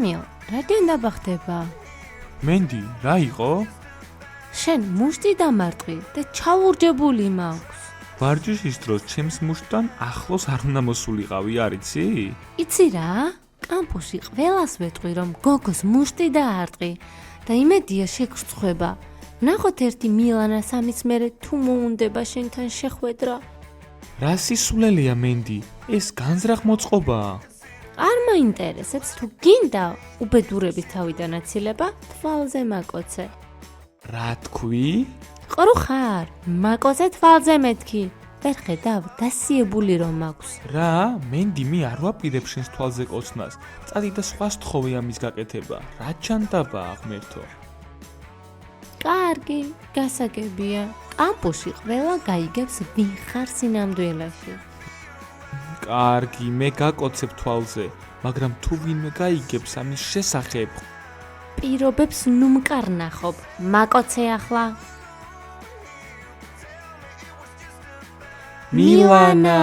სამიო, რადგან დაბახდება? მენდი, რა იყო? შენ მუშტი დამარტყი და ჩაურჯებული მაქვს. ვარჯიშის დროს ჩემს მუშტთან ახლოს არ უნდა მოსულიყავი, არიცი? იცი რა? კამპუსში ყველას ვეტყვი, რომ გოგოს მუშტი დაარტყი და იმედია შეგრცხვება. ნახოთ ერთი მილანა სამის მერე თუ მოუნდება შენთან შეხვედრა. რა სისულელეა მენდი? ეს განზრახ მოწყობაა. არ მაინტერესებს თუ გინდა უბედურების თავიდან აცილება, თვალზე მაკოცე. რა თქვი? ყორო ხარ, მაკოცე თვალზე მეთქი. ვერ ხედავ, დასიებული რომ მაქვს. რა? მენდი, მე არ ვაპირებ შენს თვალზე კოცნას. წადი და სხვა სთხოვე ამის გაკეთება. რა ჩანდაბაა ღმერთო? კარგი, გასაგებია. კამპუსში ყველა გაიგებს ვინ ხარ სინამდვილეში. კარგი, მე გაკოცებ თვალზე, მაგრამ თუ ვინმე გაიგებს ამის შესახებ, პირობებს ნუ მკარნახობ, მაკოცე ახლა. მილანა!